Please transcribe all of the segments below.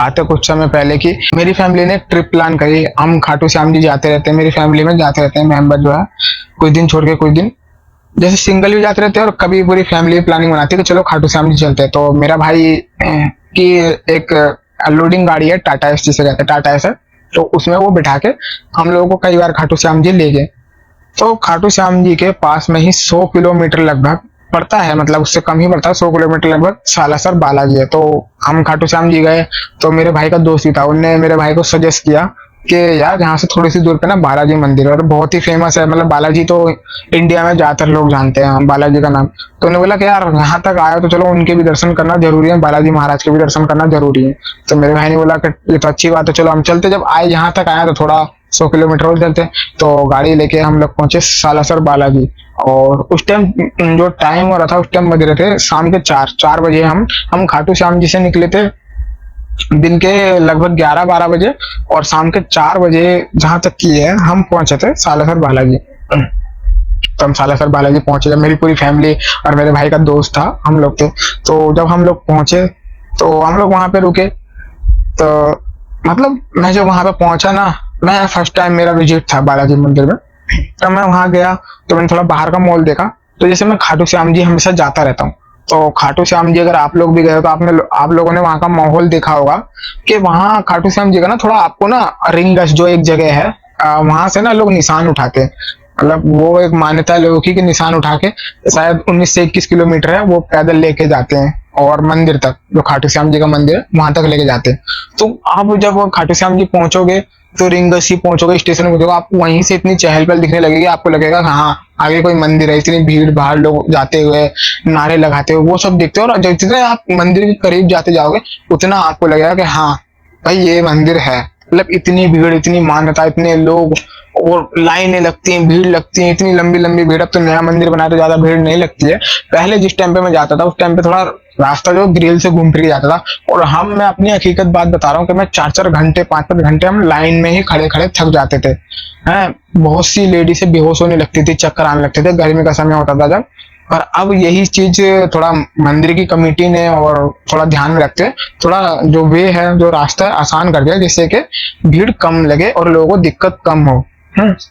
आते कुछ समय पहले कि मेरी फैमिली ने ट्रिप प्लान करी, हम खाटू श्याम जी जाते रहते हैं, मेरी फैमिली में जाते रहते हैं मेंबर जो है, कुछ दिन छोड़ के कुछ दिन, जैसे सिंगल भी जाते रहते हैं और कभी पूरी फैमिली प्लानिंग बनाती है कि चलो खाटू श्याम जी चलते हैं। तो मेरा भाई की एक लोडिंग गाड़ी है, टाटा एस जिसे कहते हैं, टाटा एस है, तो उसमें वो बिठा के हम लोगों को कई बार खाटू श्याम जी ले गए। तो खाटू श्याम जी के पास में ही 100 किलोमीटर लगभग पड़ता है, मतलब उससे कम ही पड़ता है, 100 किलोमीटर लगभग सालासर बालाजी है। तो हम खाटू श्याम जी गए, तो मेरे भाई का दोस्त ही था, उनने मेरे भाई को सजेस्ट किया कि यार यहाँ से थोड़ी सी दूर पे ना बालाजी मंदिर है और बहुत ही फेमस है, मतलब बालाजी तो इंडिया में ज्यादातर लोग जानते हैं बालाजी का नाम। तो उन्होंने बोला कि यार यहाँ तक आया तो चलो उनके भी दर्शन करना जरूरी है, बालाजी महाराज के भी दर्शन करना जरूरी है। तो मेरे भाई ने बोला कि ये तो अच्छी बात है, चलो हम चलते, जब आए यहाँ तक आया तो थोड़ा 100 किलोमीटर और चलते। तो गाड़ी लेके हम लोग पहुंचे सालासर बालाजी, और उस टाइम जो टाइम हो रहा था, उस टाइम बज रहे थे शाम के 4 बजे। हम खाटू श्याम जी से निकले थे दिन के लगभग 11-12 बजे, और शाम के 4 बजे जहां तक की है हम पहुंचे थे सालासर बालाजी। तो हम सालासर बालाजी पहुंचे, जब मेरी पूरी फैमिली और मेरे भाई का दोस्त था, हम लोग थे। तो जब हम लोग पहुंचे तो हम लोग वहां पे रुके। तो मतलब मैं जब वहां पे पहुंचा ना, मैं फर्स्ट टाइम मेरा विजिट था बालाजी मंदिर में। तो मैं वहां गया तो मैंने थोड़ा बाहर का मॉल देखा। तो जैसे मैं खाटू श्याम जी हमेशा जाता रहता हूँ, तो खाटू श्याम जी अगर आप लोग भी गए हो तो आप लोगों ने वहां का माहौल देखा होगा कि वहां खाटू श्याम जी का ना थोड़ा आपको ना रिंगस जो एक जगह है, वहां से ना लोग निशान उठाते हैं। मतलब वो एक मान्यता है लोगों की कि निशान उठा के शायद 19 से 21 किलोमीटर है वो पैदल लेके जाते हैं, और मंदिर तक, जो खाटू श्याम जी का मंदिर है वहां तक लेके जाते हैं। तो आप जब खाटू श्याम जी पहुंचोगे तो रिंगस ही पहुंचोगे, स्टेशन पहुंचोगे, आपको वहीं से इतनी चहल पहल दिखने लगेगी, आपको लगेगा हाँ आगे कोई मंदिर है, इतनी भीड़ भाड़, लोग जाते हुए नारे लगाते हुए वो सब देखते हो। और जितने आप मंदिर के करीब जाते जाओगे उतना आपको लगेगा कि हाँ भाई ये मंदिर है। मतलब इतनी भीड़, इतनी मान्यता, इतने लोग, और लाइनें लगती हैं, भीड़ लगती है, इतनी लंबी लंबी भीड़। अब तो नया मंदिर बनाया तो ज्यादा भीड़ नहीं लगती है। पहले जिस टाइम पे मैं जाता था उस टाइम पे थोड़ा रास्ता जो ग्रिल से घूम फिर के जाता था, और मैं अपनी हकीकत बात बता रहा हूँ कि मैं 4-4 घंटे 5-5 घंटे हम लाइन में ही खड़े खड़े थक जाते थे। हैं, बहुत सी लेडी से बेहोश होने लगती थी, चक्कर आने लगते थे, गर्मी का समय होता था जब। पर अब यही चीज थोड़ा मंदिर की कमेटी ने और थोड़ा ध्यान में रखते, थोड़ा जो वे है, जो रास्ता है आसान कर दिया, जिससे कि भीड़ कम लगे और लोगों को दिक्कत कम हो।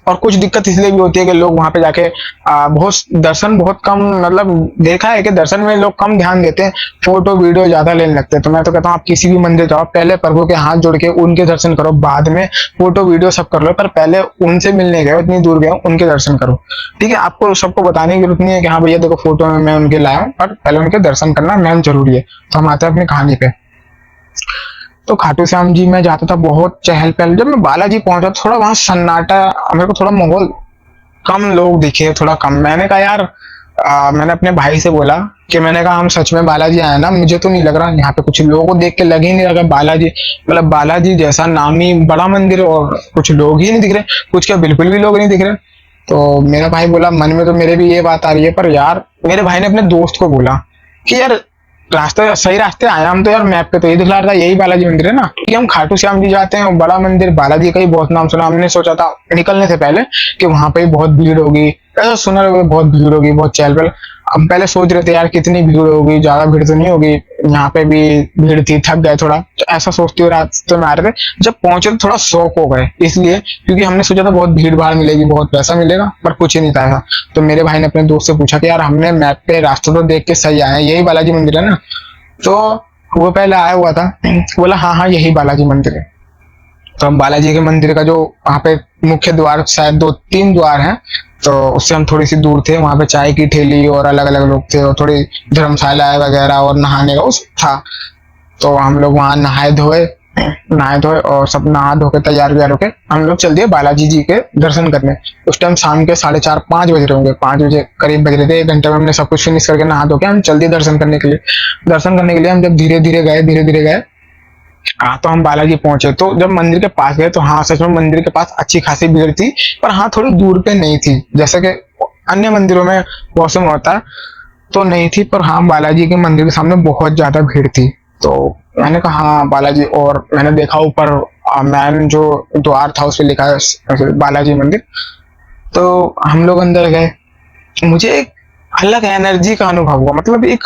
और कुछ दिक्कत इसलिए भी होती है कि लोग वहां पे जाके बहुत दर्शन बहुत कम, मतलब देखा है कि दर्शन में लोग कम ध्यान देते हैं, फोटो वीडियो ज्यादा लेने लगते हैं। तो मैं तो कहता हूँ आप किसी भी मंदिर जाओ, पहले प्रभु के हाथ जोड़ के उनके दर्शन करो, बाद में फोटो वीडियो सब कर लो, पर पहले उनसे मिलने गए, इतनी दूर गए उनके दर्शन करो। ठीक है, आपको सबको बताने की जरूरत नहीं है कि हाँ भैया देखो फोटो में मैं उनके लाया हूँ, पर पहले उनके दर्शन करना मेन जरूरी है। तो हम आते हैं अपनी कहानी पे। तो खाटू श्याम जी में जाता था, बहुत चहल पहल। जब मैं बालाजी पहुंचा थोड़ा वहां सन्नाटा, मेरे को थोड़ा माहौल कम लोग दिखे, थोड़ा कम। मैंने कहा यार मैंने अपने भाई से बोला कि मैंने कहा हम सच में बालाजी आए ना, मुझे तो नहीं लग रहा यहाँ पे कुछ लोगों को देख के लग ही नहीं रहा बालाजी, मतलब बालाजी जैसा नामी बड़ा मंदिर और कुछ लोग ही नहीं दिख रहे, कुछ क्या बिल्कुल भी लोग नहीं दिख रहे। तो मेरा भाई बोला, मन में तो मेरे भी ये बात आ रही है, पर यार मेरे भाई ने अपने दोस्त को बोला कि यार रास्ते सही रास्ते आया हम तो, यार मैप पे तो ये दिखला रहा था यही बालाजी मंदिर है ना, कि हम खाटू श्याम जी जाते हैं, बड़ा मंदिर बालाजी का ही बहुत नाम सुना। हमने सोचा था निकलने से पहले कि वहां पे बहुत भीड़ होगी, ऐसा सुना बहुत भीड़ होगी, बहुत चहल पहल। हम पहले सोच रहे थे यार कितनी भीड़ होगी, ज्यादा भीड़ तो नहीं होगी, यहाँ पे भी भीड़ थी, थक गए थोड़ा, तो ऐसा सोचते हुए रास्ते में आ रहे थे। जब पहुंचे तो थोड़ा शौक हो गए, इसलिए क्योंकि हमने सोचा था बहुत भीड़ भाड़ मिलेगी, बहुत पैसा मिलेगा, पर कुछ ही नहीं था ऐसा। तो मेरे भाई ने अपने दोस्त से पूछा कि यार हमने मैप पे रास्ता तो देख के सही आया, यही बालाजी मंदिर है ना? तो वो पहले आया हुआ था, बोला हाँ हाँ यही बालाजी मंदिर है। तो हम बालाजी के मंदिर का जो वहाँ पे मुख्य द्वार, शायद 2-3 द्वार हैं, तो उससे हम थोड़ी सी दूर थे। वहां पे चाय की ठेली और अलग अलग लोग थे, और थोड़ी धर्मशाला वगैरह और नहाने का उस था। तो हम लोग वहां नहाए धोए और सब नहा धो के तैयार व्यार होके हम लोग चल दिए बालाजी जी के दर्शन करने। उस टाइम शाम के 4:30-5 बज रहे होंगे, 5 बजे करीब बज रहे थे। 1 घंटे में हमने सब कुछ फिनिश करके नहा धो के हम चल दिए दर्शन करने के लिए। हम जब धीरे धीरे गए, हाँ तो हम बालाजी पहुंचे। तो जब मंदिर के पास गए तो हाँ सच में मंदिर के पास अच्छी खासी भीड़ थी, पर हाँ थोड़ी दूर पे नहीं थी, जैसे कि अन्य मंदिरों में मौसम होता है तो नहीं थी। पर हाँ बालाजी के मंदिर के सामने बहुत ज्यादा भीड़ थी। तो मैंने कहा हाँ बालाजी, और मैंने देखा ऊपर मैन जो द्वार था उस पर लिखा है बालाजी मंदिर। तो हम लोग अंदर गए, मुझे एक अलग एनर्जी का अनुभव हुआ, मतलब एक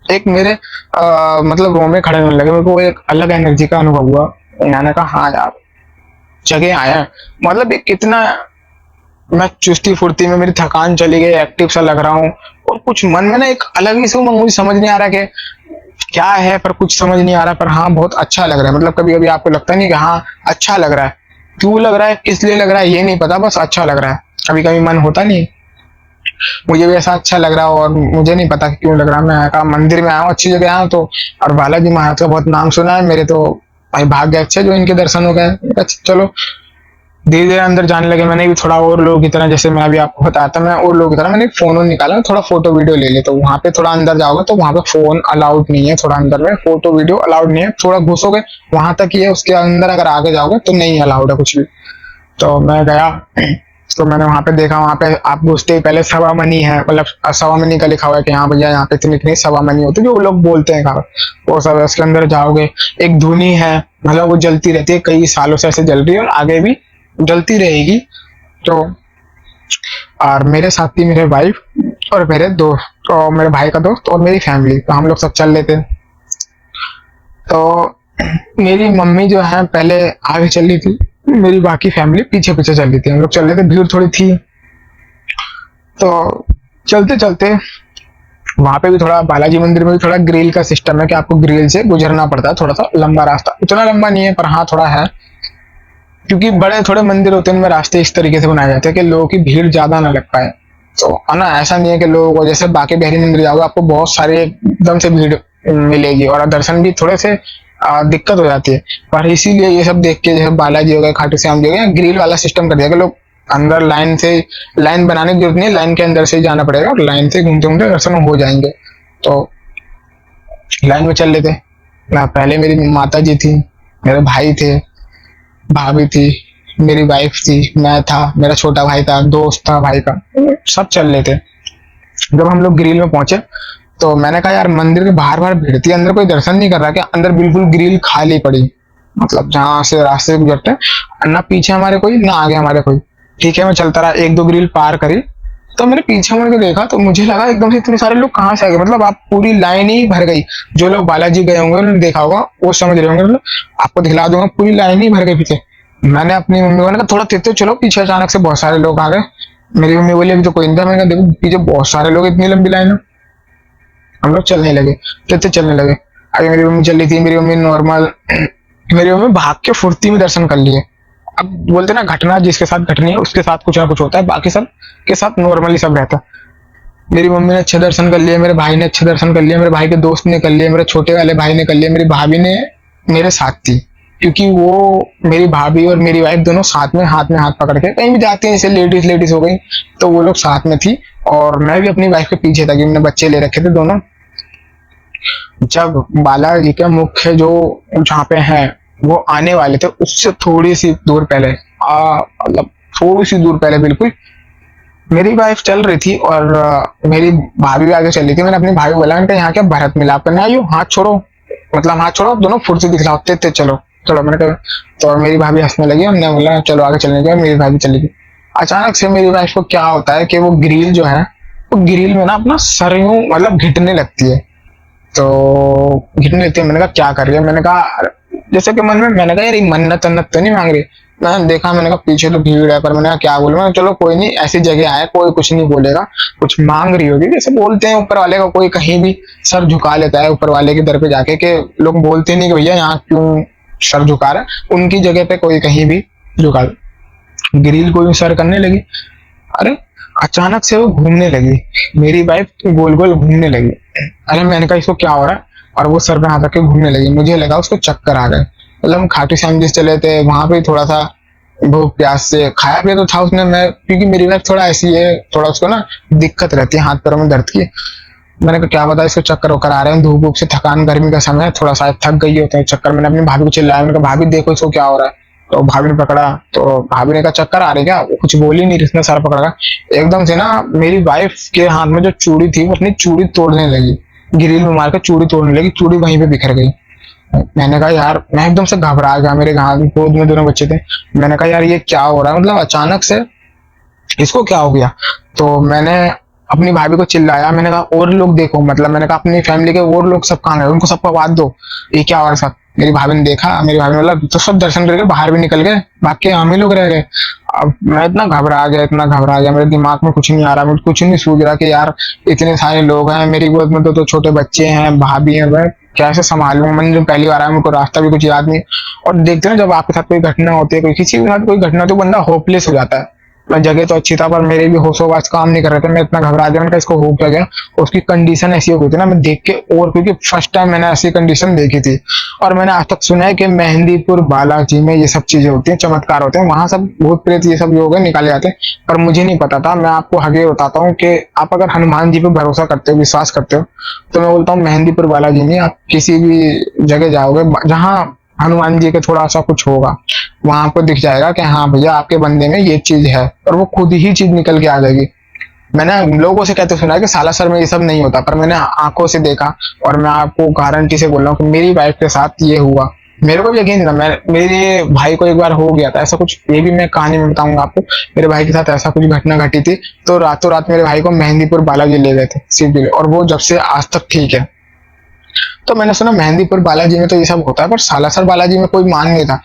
एक मेरे मतलब रोमे खड़े होने लगे, मेरे को एक अलग एनर्जी का अनुभव हुआ। मैंने कहा हाँ यार, जगह आया है। मतलब एक कितना मैं चुस्ती फुर्ती में, मेरी थकान चली गई, एक्टिव सा लग रहा हूँ। और कुछ मन में ना एक अलग ही से उमंग, मुझे समझ नहीं आ रहा कि क्या है, पर कुछ समझ नहीं आ रहा, पर हाँ बहुत अच्छा लग रहा है। मतलब कभी कभी आपको लगता नहीं कि हाँ अच्छा लग रहा है, क्यों लग रहा है, किस लिए लग रहा है, ये नहीं पता, बस अच्छा लग रहा है। कभी कभी मन होता नहीं, मुझे भी ऐसा अच्छा लग रहा है और मुझे नहीं पता कि क्यों लग रहा है। मैं कहा मंदिर में आया हूँ, अच्छी जगह आया हूँ तो, और बालाजी महाराज का बहुत नाम सुना है मेरे, तो भाई भाग्य अच्छे जो इनके दर्शन हो गए। अच्छा चलो, धीरे धीरे अंदर जाने लगे। मैंने भी थोड़ा और लोगों की तरह, जैसे मैं अभी आपको बताता, मैं और लोगों की तरह मैंने फोन निकाला, थोड़ा फोटो वीडियो ले ले। तो वहां पे थोड़ा अंदर जाओगे तो वहां पे फोन अलाउड नहीं है, थोड़ा अंदर में फोटो वीडियो अलाउड नहीं है, थोड़ा घुसोगे वहां तक ही है, उसके अंदर अगर आगे जाओगे तो नहीं अलाउड है कुछ भी। तो मैं गया, तो मैंने वहां पे देखा, वहां पे आप घुसते ही पहले सवा मनी है, मतलब सवा मनी का लिखा हुआ है कि हाँ भैया यहाँ पे इतनी इतनी सवा मनी होती है, जो लोग बोलते हैं कहा, वो सब है। उसके अंदर जाओगे, एक धुनी है, मतलब वो जलती रहती है, कई सालों से ऐसे जल रही है और आगे भी जलती रहेगी। तो और मेरे साथ थी मेरे वाइफ और मेरे दोस्त, और मेरे भाई का दोस्त और मेरी फैमिली, तो हम लोग सब चल लेते। तो मेरी मम्मी जो है पहले आगे चल रही थी, मेरी बाकी फैमिली पीछे पीछे चल रही थी। हम लोग चल रहे थे, भीड़ थोड़ी थी। तो चलते चलते वहां पे भी थोड़ा, बालाजी मंदिर में भी थोड़ा ग्रिल का सिस्टम है कि आपको ग्रिल से गुजरना पड़ता है, थोड़ा सा लंबा रास्ता, उतना लंबा नहीं है पर हाँ थोड़ा है, क्योंकि बड़े थोड़े मंदिर होते हैं उनमें रास्ते इस तरीके से बनाए जाते हैं कि लोगों की भीड़ ज्यादा ना लग पाए। तो है ना, ऐसा नहीं है कि लोगों को, जैसे बाकी बिहारी मंदिर जाओगे आपको बहुत सारे एकदम से भीड़ मिलेगी और दर्शन भी थोड़े से दिक्कत हो जाती है। पर इसीलिए ये सब देख के, जैसे बालाजी हो गए, खाटू श्याम जी हो गए, ग्रिल वाला सिस्टम कर दिया कि लोग अंदर लाइन से, लाइन बनाने की जरूरत नहीं है, लाइन के अंदर से ही जाना पड़ेगा और लाइन से घूमते घूमते दर्शन हो जाएंगे। तो लाइन में चल लेते ना, पहले मेरी माता जी थी, मेरे भाई थे, भाभी थी, मेरी वाइफ थी, मैं था, मेरा छोटा भाई था, दोस्त था भाई का, सब चल रहे थे। जब हम लोग ग्रिल में पहुंचे तो मैंने कहा यार मंदिर के बाहर बाहर भीड़ थी, अंदर कोई दर्शन नहीं कर रहा क्या? अंदर बिल्कुल ग्रिल खाली पड़ी, मतलब जहां से रास्ते से गुजरते हैं, ना पीछे हमारे कोई ना आगे हमारे कोई। ठीक है, मैं चलता रहा, एक दो ग्रिल पार करी, तो मैंने पीछे मुड़ के देखा तो मुझे लगा एकदम से इतने सारे लोग कहाँ से आ गए, मतलब आप पूरी लाइन ही भर गई। जो लोग बालाजी गए होंगे उन्होंने देखा होगा, वो समझ रहे होंगे, मतलब आपको दिखला दूंगा, पूरी लाइन ही भर गई पीछे। मैंने अपनी मम्मी को कहा थोड़ा तेज चलो, पीछे अचानक से बहुत सारे लोग आ गए। मेरी मम्मी बोली अभी तो कोई नहीं था। मैंने कहा देखो पीछे बहुत सारे लोग, इतनी लंबी लाइन है। हम लोग चलने लगे, तेज चलने लगे। आगे मेरी मम्मी चल रही थी, मेरी मम्मी नॉर्मल, मेरी मम्मी भाग के फुर्ती में दर्शन कर लिए। अब बोलते ना, घटना जिसके साथ घटनी है उसके साथ कुछ ना कुछ होता है, बाकी सब के साथ नॉर्मली सब रहता है। मेरी मम्मी ने अच्छे दर्शन कर लिए, मेरे भाई ने अच्छे दर्शन कर लिए, मेरे भाई के दोस्त ने कर लिए, मेरे छोटे वाले भाई ने कर लिए, मेरी भाभी ने मेरे साथ थी, क्योंकि वो मेरी भाभी और मेरी वाइफ दोनों साथ में हाथ पकड़ के कहीं भी जाती हैं, जैसे लेडीज लेडीज हो गई, तो वो लोग साथ में थी। और मैं भी अपनी वाइफ के पीछे था, क्योंकि मैंने बच्चे ले रखे थे दोनों। जब बालाजी के मुख्य जो जहाँ पे है वो आने वाले थे, उससे थोड़ी सी दूर पहले, मतलब थोड़ी सी दूर पहले बिल्कुल, मेरी वाइफ चल रही थी और मेरी भाभी भी आगे चल रही थी। मैंने अपने भाई को बोला कि यहाँ क्या भरत मिलाप करना है, हाथ छोड़ो, मतलब हाथ छोड़ो, दोनों फुर्ती दिखलाओ, तेज चलो चलो। मैंने कहा, तो मेरी भाभी हंसने लगी और मैंने बोला चलो आगे चलने का, मेरी भाभी चली गई। अचानक से मेरी वाइफ को क्या होता है कि वो ग्रिल जो है, वो ग्रिल में ना अपना सर यूं मतलब घिटने लगती है। तो घिटने लगती है, मैंने कहा क्या कर रही है? मैंने कहा जैसे कि मन में, मैंने कहा यार ये मन्नत तन्नत तो नहीं मांग रही? मैंने देखा, मैंने कहा पीछे तो भीड़ है, पर मैंने कहा क्या बोलूं? मैंने चलो कोई नहीं, ऐसी जगह आए, कोई कुछ नहीं बोलेगा, कुछ मांग रही होगी, जैसे बोलते हैं ऊपर वाले का, कोई कहीं भी सर झुका लेता है ऊपर वाले के दर पे जाके, के लोग बोलते नहीं कि भैया यहाँ क्यों सर झुका रहा है, उनकी जगह पे कोई कहीं भी झुका। ग्रिल को सर करने लगी, अरे अचानक से वो घूमने लगी, मेरी वाइफ गोल गोल घूमने लगी। अरे मैंने कहा इसको क्या हो रहा है? और वो सर पे हाथ रख के घूमने लगी। मुझे लगा उसको चक्कर आ गए। मतलब हम खाटू श्याम जी चले थे, वहां पे थोड़ा सा भूख प्यास से खाया पिया तो था उसने, मैं क्योंकि मेरी वाइफ थोड़ा ऐसी है, थोड़ा उसको ना दिक्कत रहती है हाथ पैरों में दर्द की। मैंने कहा क्या पता इसको चक्कर वक्कर आ रहे हैं, धूप धूप से थकान, गर्मी का समय है, थोड़ा सा थक गई होता है चक्कर। मैंने अपनी भाभी को चिल्लाया, मैंने कहा भाभी देखो इसको क्या हो रहा है। तो भाभी ने पकड़ा, तो भाभी ने कहा चक्कर आ रही क्या? वो कुछ बोली नहीं, इसने सर पकड़ा। एकदम से ना मेरी वाइफ के हाथ में जो चूड़ी थी वो अपनी चूड़ी तोड़ने लगी, ग्रिल में मार के चूड़ी तोड़ने लगी, चूड़ी वहीं पे बिखर गई। मैंने कहा यार, मैं एकदम से घबरा गया, मेरे गोद में दोनों बच्चे थे। मैंने कहा यार ये क्या हो रहा है, मतलब अचानक से इसको क्या हो गया? तो मैंने अपनी भाभी को चिल्लाया। मैंने कहा और लोग देखो, मतलब मैंने कहा अपनी फैमिली के और लोग सब कहाँ गए, उनको सबको आवाज दो, ये क्या हो रहा है सब। मेरी भाभी ने देखा, मेरी भाभी ने बोला तो सब दर्शन करके बाहर भी निकल गए, बाकी हम ही लोग रह गए। अब मैं इतना घबरा गया, इतना घबरा गया, मेरे दिमाग में कुछ नहीं आ रहा, मुझे कुछ नहीं सूझ रहा कि यार इतने सारे लोग हैं, मेरी गोद में तो छोटे बच्चे हैं, भाभी है, मैं कैसे संभालूं। मैंने पहली बार आया, मेरे को रास्ता भी कुछ याद नहीं। और देखते ना जब आपके साथ कोई घटना होती है, कोई किसी के साथ कोई घटना होती है, बंदा होपलेस हो जाता है। मैं जगह तो अच्छी था पर मेरे भी होशोवास काम नहीं कर रहे थे, मैं इतना घबरा गया, मैंने इसको हो क्या गया। उसकी कंडीशन ऐसी हो गई थी ना, मैं देख के, और क्योंकि फर्स्ट टाइम मैंने ऐसी कंडीशन देखी थी। और मैंने आज तक सुना है कि मेहंदीपुर बालाजी में ये सब चीजें होती हैं, चमत्कार होते हैं, वहां सब भूत प्रेत ये सब लोग निकाले जाते हैं। पर मुझे नहीं पता था। मैं आपको आगे बताता हूँ कि आप अगर हनुमान जी पे भरोसा करते हो, विश्वास करते हो, तो मैं बोलता हूँ मेहंदीपुर बालाजी में आप किसी भी जगह जाओगे जहाँ हनुमान जी के थोड़ा सा कुछ होगा, वहां आपको दिख जाएगा कि हाँ भैया आपके बंदे में ये चीज है, और वो खुद ही चीज निकल के आ जाएगी। मैंने लोगों से कहते सुना है कि सालासर में ये सब नहीं होता, पर मैंने आंखों से देखा। और मैं आपको गारंटी से बोल रहा हूँ कि मेरी वाइफ के साथ ये हुआ। मेरे को भी यकीन था, मैं, मेरे भाई को एक बार हो गया था ऐसा कुछ, ये भी मैं कहानी में बताऊंगा आपको। मेरे भाई के साथ ऐसा कुछ घटना घटी थी, तो रातों रात मेरे भाई को मेहंदीपुर बालाजी ले गए थे सीधे, और वो जब से आज तक ठीक है। तो मैंने सुना मेहंदीपुर बालाजी में तो ये सब होता है, पर सालासर बालाजी में कोई मान नहीं था,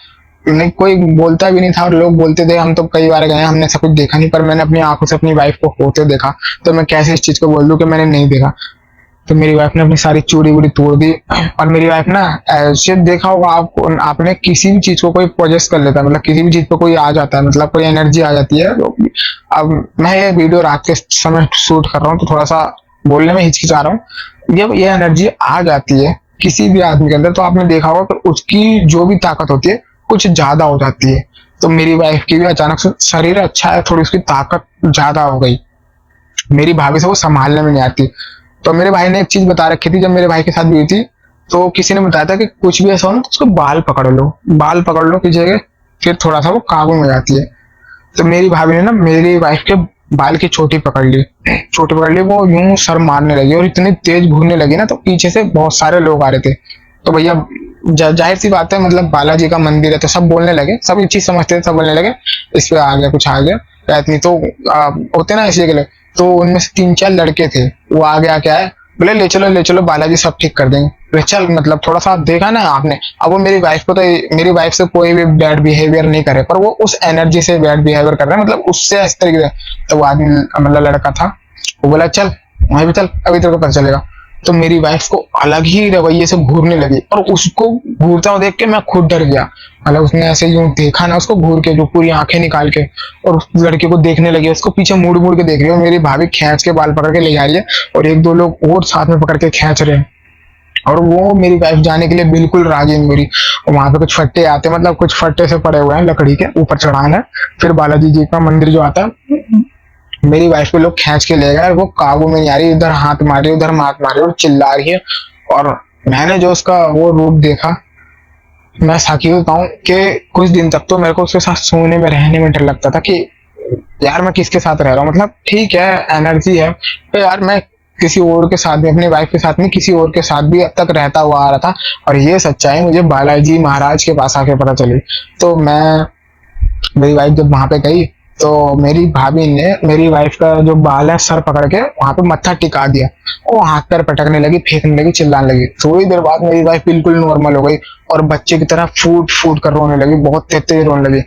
नहीं कोई बोलता भी नहीं था। और लोग बोलते थे हम तो कई बार गए, हमने ऐसा कुछ देखा नहीं, पर मैंने अपनी आंखों से अपनी वाइफ को होते देखा। तो मैं कैसे इस चीज को बोल दूं कि मैंने नहीं देखा। तो मेरी वाइफ ने अपनी सारी चूड़ी वूड़ी तोड़ दी। और मेरी वाइफ ना, ऐसे देखा होगा आपको, आपने किसी भी चीज को कोई प्रोजेक्ट कर लेता है, मतलब किसी भी चीज पे कोई आ जाता है, मतलब कोई एनर्जी आ जाती है। तो अब मैं ये वीडियो रात के समय शूट कर रहा हूँ, तो थोड़ा सा बोलने में हिचकिचा रहा हूँ। जब ये एनर्जी आ जाती है किसी भी आदमी के अंदर, तो आपने देखा होगा कि उसकी जो भी ताकत होती है कुछ ज्यादा हो जाती है। तो मेरी वाइफ की भी अचानक से, शरीर अच्छा है, थोड़ी उसकी ताकत ज्यादा हो गई, मेरी भाभी से वो संभालने में नहीं आती। तो मेरे भाई ने एक चीज बता रखी थी, जब मेरे भाई के साथ भी हुई थी, तो किसी ने बताया था कि कुछ भी ऐसा हो ना तो उसको बाल पकड़ लो, बाल पकड़ लो की जगह, फिर थोड़ा सा वो काबू में जाती है। तो मेरी भाभी ने ना मेरी वाइफ के बाल की चोटी पकड़ ली, चोटी पकड़ ली, वो यूं सर मारने लगी, और इतनी तेज घूरने लगी ना, तो पीछे से बहुत सारे लोग आ रहे थे। तो भैया जाहिर सी बात है, मतलब बालाजी का मंदिर है, तो सब बोलने लगे, सब एक चीज समझते थे, सब बोलने लगे इस पे आ गया, कुछ आ गया इतनी। तो होते ना ऐसे के लिए, तो उनमें से 3-4 लड़के थे, वो आगे आके आए, बोले ले चलो बालाजी सब ठीक कर देंगे। बोले चल, मतलब थोड़ा सा देखा ना आपने। अब वो मेरी वाइफ को, तो मेरी वाइफ से कोई भी बैड बिहेवियर नहीं करे, पर वो उस एनर्जी से बैड बिहेवियर कर रहे हैं, मतलब उससे इस तरीके से। तो वो आदमी, मतलब लड़का था, वो बोला चल वहीं भी चल, अभी तेरे को पता चलेगा। तो मेरी वाइफ को अलग ही रवैये से घूरने लगी, और उसको घूरता हुआ देख के मैं खुद डर गया। मतलब उसने ऐसे यूं देखा ना उसको घूर के, जो पूरी आंखें निकाल के, और उस लड़के को देखने लगी, उसको पीछे मुड़ मुड़ के देख रही है। और मेरी भाभी खींच के बाल पकड़ के ले जा रही है, और 1-2 लोग और साथ में पकड़ के खींच रहे हैं। और वो मेरी वाइफ जाने के लिए बिल्कुल राजी नहीं हो रही। और वहां पे कुछ फट्टे आते, मतलब कुछ फट्टे से पड़े हुए हैं लकड़ी के ऊपर चढ़ाना है, फिर बालाजी जी का मंदिर जो आता है। मेरी वाइफ को लोग खींच के ले गए, वो काबू में नहीं आ रही, इधर हाथ मारी उधर हाथ मारी और चिल्ला रही है। और मैंने जो उसका वो रूप देखा, मैं साकी को कहूँ कि कुछ दिन तक तो मेरे को उसके साथ सोने में रहने में डर लगता था कि यार मैं किसके साथ रह रहा हूँ। मतलब ठीक है एनर्जी है, तो यार मैं किसी और के साथ भी, अपनी वाइफ के साथ नहीं, किसी और के साथ भी अब तक रहता हुआ आ रहा था। और ये सच्चाई मुझे बालाजी महाराज के पास आके पता चली। तो मैं, मेरी वाइफ जब वहां पे गई, तो मेरी भाभी ने मेरी वाइफ का जो बाल है सर पकड़ के वहां पे मत्था टिका दिया। वो हाथ पैर पटकने लगी, फेंकने लगी, चिल्लाने लगी। थोड़ी देर बाद मेरी वाइफ बिल्कुल नॉर्मल हो गई, और बच्चे की तरह फूट फूट कर रोने लगी, बहुत तेज तेज रोने लगी।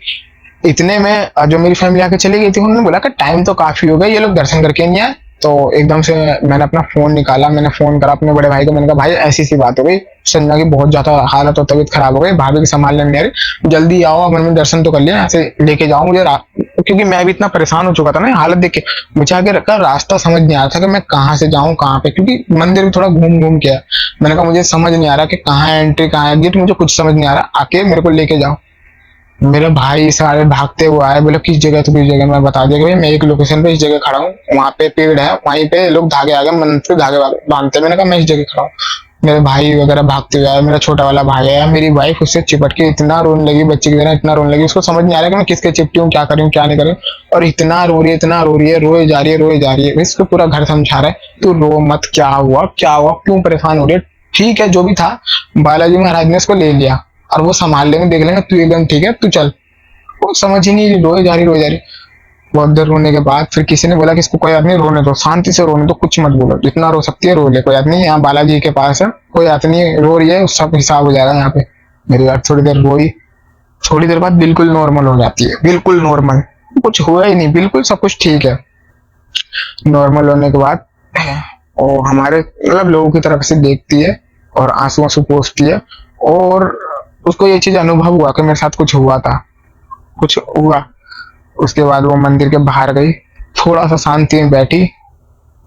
इतने में जो मेरी फैमिली आके चली गई थी, उन्होंने बोला कि टाइम तो काफी हो गया, ये लोग दर्शन करके नहीं आए। तो एकदम से मैंने अपना फोन निकाला, मैंने फोन करा अपने बड़े भाई को, मैंने कहा भाई ऐसी सी बात हो गई, संजना की बहुत ज्यादा हालत और तबीयत खराब हो गई, भाभी की संभालने में नहीं आ रही, जल्दी आओ, अपन में दर्शन तो कर लिया, ऐसे लेके जाओ मुझे। क्योंकि मैं भी इतना परेशान हो चुका था ना हालत देख के, मुझे आगे रखा रास्ता समझ नहीं आ रहा था कि मैं कहाँ से जाऊँ कहाँ पे, क्योंकि मंदिर भी थोड़ा घूम घूम के है। मैंने कहा मुझे समझ नहीं आ रहा कि कहाँ एंट्री कहाँ एग्जिट, मुझे कुछ समझ नहीं आ रहा, आके मेरे को लेके जाओ। मेरे भाई सारे भागते हुए आए, बोले किस जगह, तो किस जगह। मैं बता दिया कि भाई मैं एक लोकेशन पे इस जगह खड़ा हूँ, वहां पे पेड़ है, वहीं पे लोग धागे आगे मंत्र धागे बांधते। मैंने कहा मैं इस जगह खड़ा हूँ। मेरे भाई वगैरह भागते हुए आए, मेरा छोटा वाला भाई आया, मेरी वाइफ उससे चिपट के इतना रोने लगी, बच्चे की तरह इतना रोने लगी, उसको समझ नहीं आ रहा कि मैं किसके चिपटी हूँ, क्या करूँ क्या नहीं करूँ। और इतना रो रही है, इतना रो रही है, रोए जा रही है, रोए जा रही है। इसको पूरा घर समझा रहा है तू रो मत, क्या हुआ क्यों परेशान हो रही है। ठीक है जो भी था, बालाजी महाराज ने इसको ले लिया, और वो संभाल लेंगे, देख लेंगे, तू एकदम ठीक है, तू चल। वो समझ ही नहीं, रोए जा रही रोए जा रही। बहुत देर रोने के बाद फिर किसी ने बोला कि इसको कोई आदमी रोने दो, शांति से रोने दो, कुछ मत बोलो, जितना रो सकती है रो ले, कोई आदमी यहाँ बालाजी के पास है, कोई आदमी रो रही है, सब हिसाब हो जाएगा यहाँ पे। मेरी बात थोड़ी देर रोई, थोड़ी देर बाद बिल्कुल नॉर्मल हो जाती है, बिल्कुल नॉर्मल, कुछ हुआ ही नहीं, बिल्कुल सब कुछ ठीक है। नॉर्मल होने के बाद और हमारे मतलब लोगों की तरफ से देखती है और आंसू आंसू पोंछती है, और उसको ये चीज अनुभव हुआ कि मेरे साथ कुछ हुआ था, कुछ हुआ। उसके बाद वो मंदिर के बाहर गई, थोड़ा सा शांति में बैठी,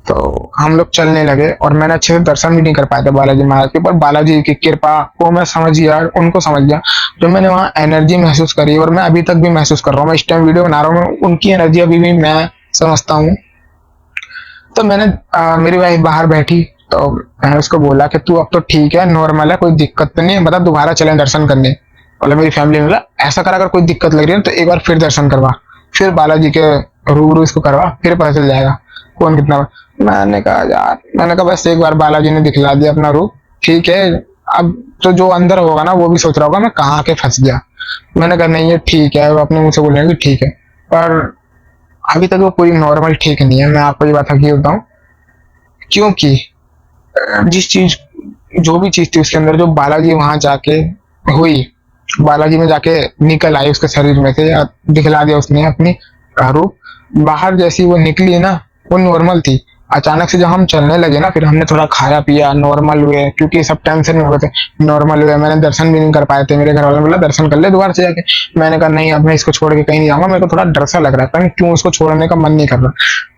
तो हम लोग चलने लगे और मैंने अच्छे से दर्शन भी नहीं कर पाया था बालाजी महाराज के, पर बालाजी की कृपा को मैं समझ गया, उनको समझ गया, जो मैंने वहाँ एनर्जी महसूस करी और मैं अभी तक भी महसूस कर रहा हूँ। मैं इस टाइम वीडियो बना रहा हूँ, उनकी एनर्जी अभी भी मैं समझता हूँ। तो मैंने मेरी वाइफ बाहर बैठी, तो मैंने उसको बोला कि तू अब तो ठीक है, नॉर्मल है, कोई दिक्कत तो नहीं है, बता दोबारा चलें दर्शन करने। बोला मेरी फैमिली में बोला ऐसा कर, अगर कोई दिक्कत लग रही है तो एक बार फिर दर्शन करवा, फिर बालाजी के रूबरू इसको करवा, फिर पता चल जाएगा कौन कितना। मैंने कहा यार, मैंने कहा बस एक बार बालाजी ने दिखला दिया अपना रूप, ठीक है, अब तो जो अंदर होगा ना वो भी सोच रहा होगा मैं कहाँ के फंस गया। मैंने कहा नहीं ये ठीक है, वो अपने मुंह से बोल रहे हैं कि ठीक है, पर अभी तक वो पूरी नॉर्मल ठीक नहीं है। मैं आपको ये बात हकीकत बताऊं, क्योंकि जिस चीज, जो भी चीज थी उसके अंदर, जो बालाजी वहां जाके हुई, बालाजी में जाके निकल आई उसके शरीर में से, या दिखला दिया उसने अपनी रूप, बाहर जैसी वो निकली ना वो नॉर्मल थी। अचानक से जब हम चलने लगे ना, फिर हमने थोड़ा खाया पिया, नॉर्मल हुए, क्योंकि सब टेंशन में हो गए थे, नॉर्मल हुए। मैंने दर्शन भी नहीं कर पाए थे, मेरे घर वाले ने बोला दर्शन कर ले दोबारा से जाके। मैंने कहा नहीं, अब मैं इसको छोड़ के कहीं नहीं जाऊंगा, मेरे को थोड़ा डर सा लग रहा है, क्यों उसको छोड़ने का मन नहीं कर रहा।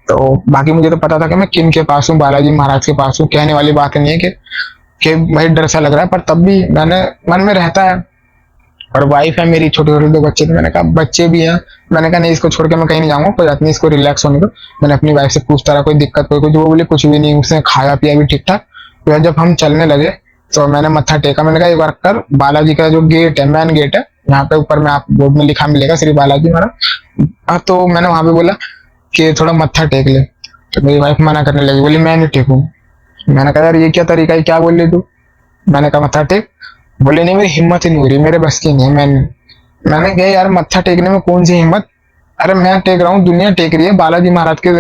तो बाकी मुझे तो पता था कि मैं किन के पास हूँ, बालाजी महाराज के पास हूँ, कहने वाली बात नहीं है कि भाई डर सा लग रहा है, पर तब भी मैंने मन में रहता है। और वाइफ है मेरी, छोटे छोटे 2 बच्चे थे, मैंने कहा बच्चे भी हैं, मैंने कहा नहीं इसको छोड़ के मैं कहीं नहीं जाऊंगा, कोई बात नहीं, इसको रिलैक्स होने दो। मैंने अपनी वाइफ से पूछता रहा कोई दिक्कत, कोई कुछ, वो बोले कुछ भी नहीं, उसने खाया पिया भी ठीक ठाक। तो जब हम चलने लगे तो मैंने मत्था टेका, मैंने कहा एक बार कर, बालाजी का जो गेट है, मेन गेट है, यहाँ पे ऊपर में आप बोर्ड में लिखा मिलेगा श्री बालाजी महाराज, तो मैंने वहां पे बोला कि थोड़ा मत्था टेक ले। तो मेरी वाइफ मना करने लगी, बोली मैं नहीं टेकूं। मैंने कहा यार ये क्या तरीका है, क्या बोल रही तू। मैंने कहा मत्था टेक, बोले नहीं मेरी हिम्मत ही नहीं हो रही, मेरे बस की नहीं है। मैंने कहा यार मत्था टेकने में कौन सी हिम्मत, अरे मैं टेक रहा हूँ, दुनिया टेक रही है, बालाजी महाराज के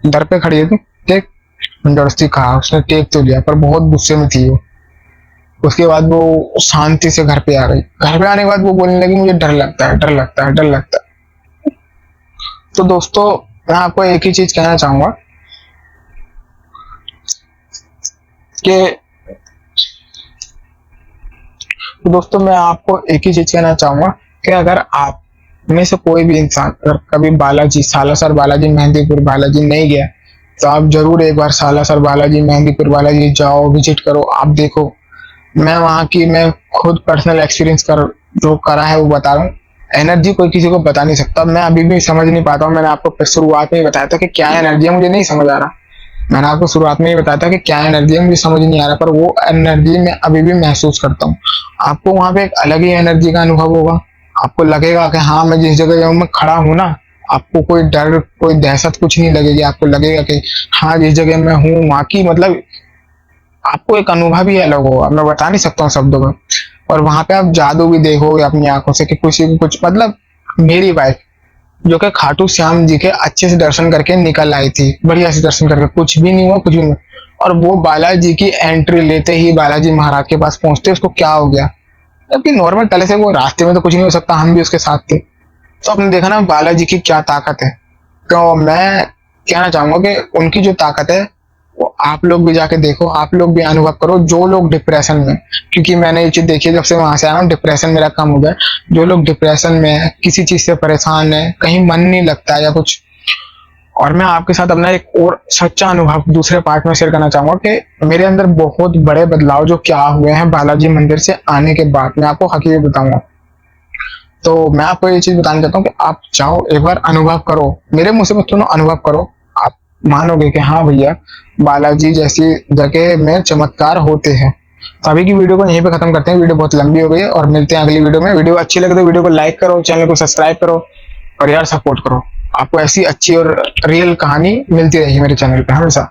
दर पे खड़ी है तू, टेक। जबरदस्ती कहा, उसने टेक तो लिया, पर बहुत गुस्से में थी वो। उसके बाद वो शांति से घर पे आ गई। घर पे आने के बाद वो बोलने लगी मुझे डर लगता है, डर लगता है, डर लगता है। तो दोस्तों मैं आपको एक ही चीज कहना चाहूंगा कि दोस्तों मैं आपको एक ही चीज कहना चाहूंगा कि अगर आप में से कोई भी इंसान अगर कभी बालाजी, सालासर बालाजी, मेहंदीपुर बालाजी नहीं गया, तो आप जरूर एक बार सालासर बालाजी, मेहंदीपुर बालाजी जाओ, विजिट करो, आप देखो। मैं वहाँ की, मैं खुद पर्सनल एक्सपीरियंस जो करा है वो बता रहा हूँ। एनर्जी कोई किसी को बता नहीं सकता, मैं अभी भी समझ नहीं पाता हूँ। मैंने आपको शुरुआत में ही बताया था कि क्या एनर्जी है, मुझे नहीं समझ आ रहा। मैंने आपको शुरुआत में ही बताया था कि क्या एनर्जी है, मुझे समझ नहीं आ रहा, पर वो एनर्जी मैं अभी भी महसूस करता हूँ। आपको वहां पे एक अलग ही एनर्जी का अनुभव होगा, आपको लगेगा कि हाँ मैं जिस जगह मैं खड़ा हूँ ना, आपको कोई डर, कोई दहशत कुछ नहीं लगेगी। आपको लगेगा कि हाँ जिस जगह मैं हूँ वहां की, मतलब आपको एक अनुभव ही अलग होगा, मैं बता नहीं सकता हूँ शब्दों में। और वहां पे आप जादू भी देखोगे अपनी आंखों से कि किसी को कुछ, मतलब मेरी वाइफ जो कि खाटू श्याम जी के अच्छे से दर्शन करके निकल आई थी, बढ़िया से दर्शन करके, कुछ भी नहीं हुआ, कुछ भी नहीं। और वो बालाजी की एंट्री लेते ही बालाजी महाराज के पास पहुंचते उसको क्या हो गया, जबकि नॉर्मल पहले से वो रास्ते में तो कुछ नहीं हो सकता, हम भी उसके साथ थे। तो आपने देखा ना बालाजी की क्या ताकत है। तो मैं कहना चाहूंगा कि उनकी जो ताकत है वो आप लोग भी जाके देखो, आप लोग भी अनुभव करो। जो लोग डिप्रेशन में, क्योंकि मैंने ये चीज देखी है जब से वहां से आया हूँ, डिप्रेशन मेरा कम हो गया। जो लोग डिप्रेशन में है, किसी चीज से परेशान है, कहीं मन नहीं लगता या कुछ, और मैं आपके साथ अपना एक और सच्चा अनुभव दूसरे पार्ट में शेयर करना चाहूंगा कि मेरे अंदर बहुत बड़े बदलाव जो क्या हुए हैं बालाजी मंदिर से आने के बाद, मैं आपको हकीकत बताऊंगा। तो मैं आपको ये चीज बताना चाहता हूँ कि आप जाओ एक बार अनुभव करो, मेरे मुंह से मत सुनो, अनुभव करो, आप मानोगे कि हाँ भैया बालाजी जैसी जगह में चमत्कार होते हैं। तो अभी की वीडियो को यहीं पे खत्म करते हैं, वीडियो बहुत लंबी हो गई है, और मिलते हैं अगली वीडियो में। वीडियो अच्छी लगे तो वीडियो को लाइक करो, चैनल को सब्सक्राइब करो, और यार सपोर्ट करो। आपको ऐसी अच्छी और रियल कहानी मिलती रहेगी मेरे चैनल पे हमेशा।